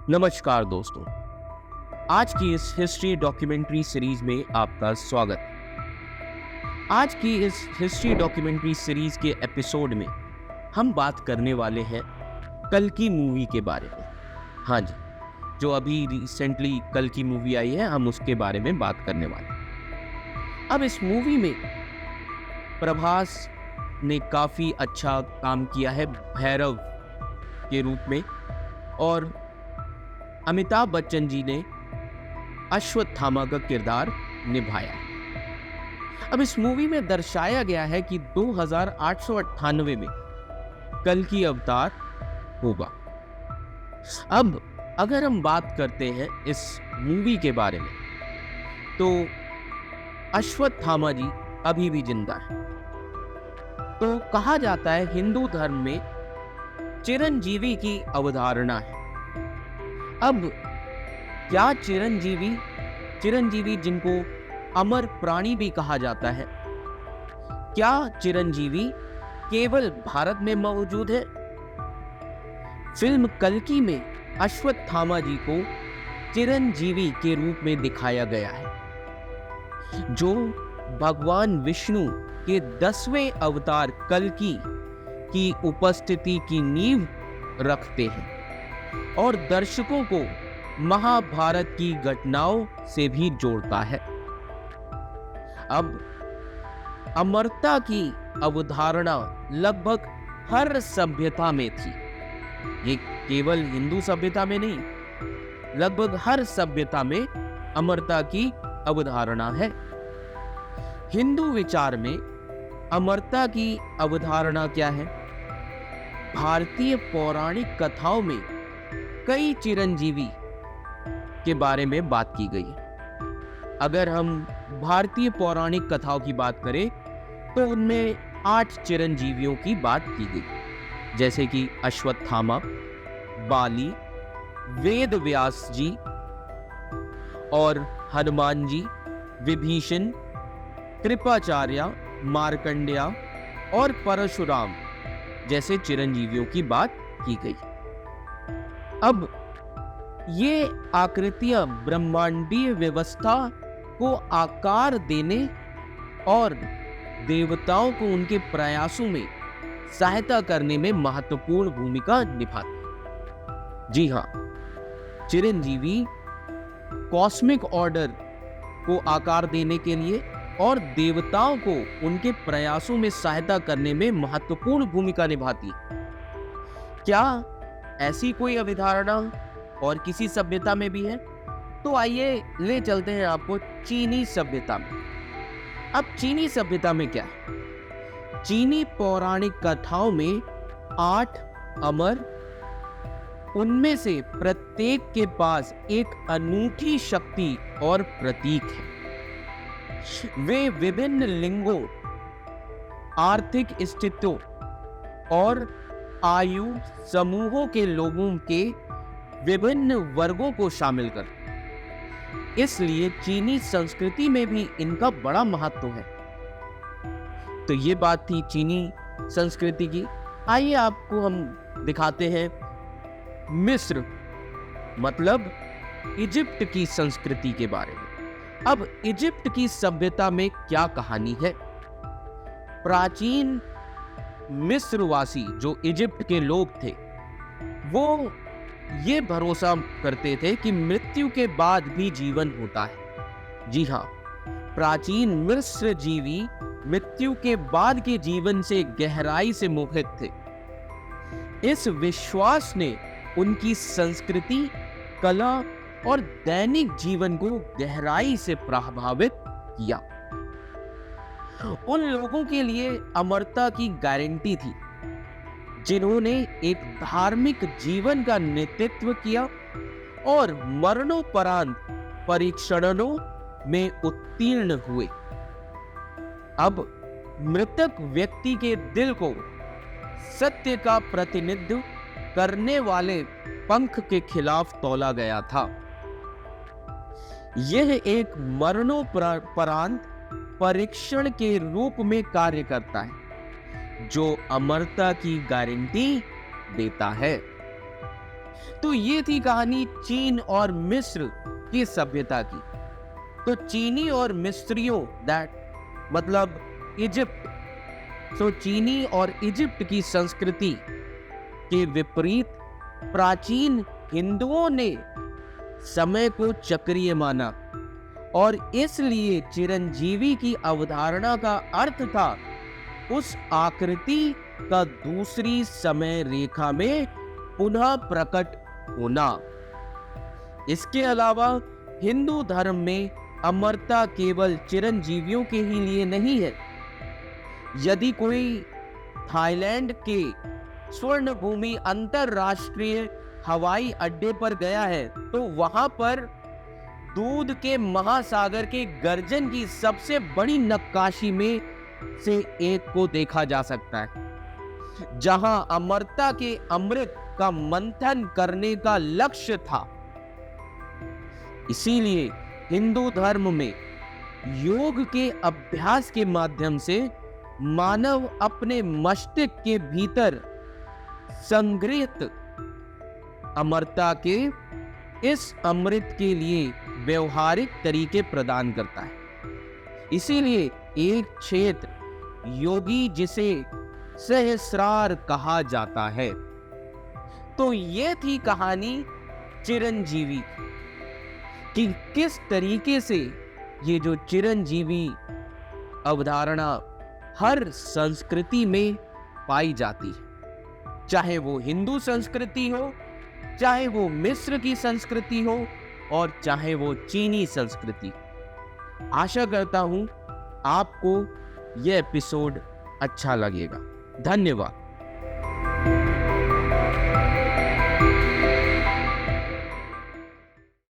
नमस्कार दोस्तों, आज की इस हिस्ट्री डॉक्यूमेंट्री सीरीज में आपका स्वागत है। आज की इस हिस्ट्री डॉक्यूमेंट्री सीरीज के एपिसोड में हम बात करने वाले हैं कल्कि मूवी के बारे में। हाँ जी, जो अभी रिसेंटली कल्कि मूवी आई है, हम उसके बारे में बात करने वाले हैं। अब इस मूवी में प्रभास ने काफ़ी अच्छा काम किया है भैरव के रूप में, और अमिताभ बच्चन जी ने अश्वत्थामा का किरदार निभाया है। अब इस मूवी में दर्शाया गया है कि 2898 में कल्कि अवतार होगा। अब अगर हम बात करते हैं इस मूवी के बारे में, तो अश्वत्थामा जी अभी भी जिंदा है। तो कहा जाता है हिंदू धर्म में चिरंजीवी की अवधारणा है। अब क्या चिरंजीवी जिनको अमर प्राणी भी कहा जाता है, क्या चिरंजीवी केवल भारत में मौजूद है? फिल्म कल्कि में अश्वत्थामा जी को चिरंजीवी के रूप में दिखाया गया है, जो भगवान विष्णु के 10वें अवतार कल्कि की उपस्थिति की नींव रखते हैं और दर्शकों को महाभारत की घटनाओं से भी जोड़ता है। अब अमरता की अवधारणा लगभग हर सभ्यता में थी। ये केवल हिंदू सभ्यता में नहीं, लगभग हर सभ्यता में अमरता की अवधारणा है। हिंदू विचार में अमरता की अवधारणा क्या है? भारतीय पौराणिक कथाओं में कई चिरंजीवी के बारे में बात की गई है। अगर हम भारतीय पौराणिक कथाओं की बात करें तो उनमें 8 चिरंजीवियों की बात की गई, जैसे कि अश्वत्थामा, बाली, वेद व्यास जी और हनुमान जी, विभीषण, कृपाचार्य, मार्कंडेय और परशुराम जैसे चिरंजीवियों की बात की गई। अब ये आकृतियां ब्रह्मांडीय व्यवस्था को आकार देने और देवताओं को उनके प्रयासों में सहायता करने में महत्वपूर्ण भूमिका निभाती हैं। जी हाँ, चिरंजीवी कॉस्मिक ऑर्डर को आकार देने के लिए और देवताओं को उनके प्रयासों में सहायता करने में महत्वपूर्ण भूमिका निभाती है। क्या ऐसी कोई अवधारणा और किसी सभ्यता में भी है? तो आइए ले चलते हैं आपको चीनी सभ्यता में। अब चीनी सभ्यता में क्या है? चीनी पौराणिक कथाओं में 8 अमर, उनमें से प्रत्येक के पास एक अनूठी शक्ति और प्रतीक है। वे विभिन्न लिंगों, आर्थिक स्थितियों और आयु समूहों के लोगों के विभिन्न वर्गों को शामिल करते, इसलिए चीनी संस्कृति में भी इनका बड़ा महत्व है। तो ये बात थी चीनी संस्कृति की। आइए आपको हम दिखाते हैं मिस्र मतलब इजिप्ट की संस्कृति के बारे में। अब इजिप्ट की सभ्यता में क्या कहानी है? प्राचीन मिस्रवासी जो इजिप्ट के लोग थे, वो ये भरोसा करते थे कि मृत्यु के बाद भी जीवन होता है। जी हाँ, प्राचीन मिस्र जीवी मृत्यु के बाद के जीवन से गहराई से मोहित थे। इस विश्वास ने उनकी संस्कृति, कला और दैनिक जीवन को गहराई से प्रभावित किया। उन लोगों के लिए अमरता की गारंटी थी जिन्होंने एक धार्मिक जीवन का नेतृत्व किया और मरणोपरांत परीक्षणों में उत्तीर्ण हुए। अब मृतक व्यक्ति के दिल को सत्य का प्रतिनिधित्व करने वाले पंख के खिलाफ तौला गया था। यह एक मरणोपरांत परीक्षण के रूप में कार्य करता है, जो अमरता की गारंटी देता है। तो ये थी कहानी चीन और मिस्र की सभ्यता की। तो चीनी और मिस्रियों दैट मतलब इजिप्ट, तो चीनी और इजिप्ट की संस्कृति के विपरीत प्राचीन हिंदुओं ने समय को चक्रीय माना और इसलिए चिरंजीवी की अवधारणा का अर्थ था उस आकृति का दूसरी समय रेखा में पुनः प्रकट होना। इसके अलावा हिंदू धर्म में अमरता केवल चिरंजीवियों के ही लिए नहीं है। यदि कोई थाईलैंड के स्वर्ण भूमि अंतरराष्ट्रीय हवाई अड्डे पर गया है तो वहां पर दूध के महासागर के गर्जन की सबसे बड़ी नक्काशी में से एक को देखा जा सकता है, जहां अमरता के अमृत का मंथन करने का लक्ष्य था। इसीलिए हिंदू धर्म में योग के अभ्यास के माध्यम से मानव अपने मस्तिष्क के भीतर संग्रहित अमरता के इस अमृत के लिए व्यवहारिक तरीके प्रदान करता है। इसीलिए एक क्षेत्र योगी जिसे सहस्रार कहा जाता है। तो ये थी कहानी चिरंजीवी कि किस तरीके से ये जो चिरंजीवी अवधारणा हर संस्कृति में पाई जाती है, चाहे वो हिंदू संस्कृति हो, चाहे वो मिस्र की संस्कृति हो और चाहे वो चीनी संस्कृति। आशा करता हूं आपको यह एपिसोड अच्छा लगेगा। धन्यवाद।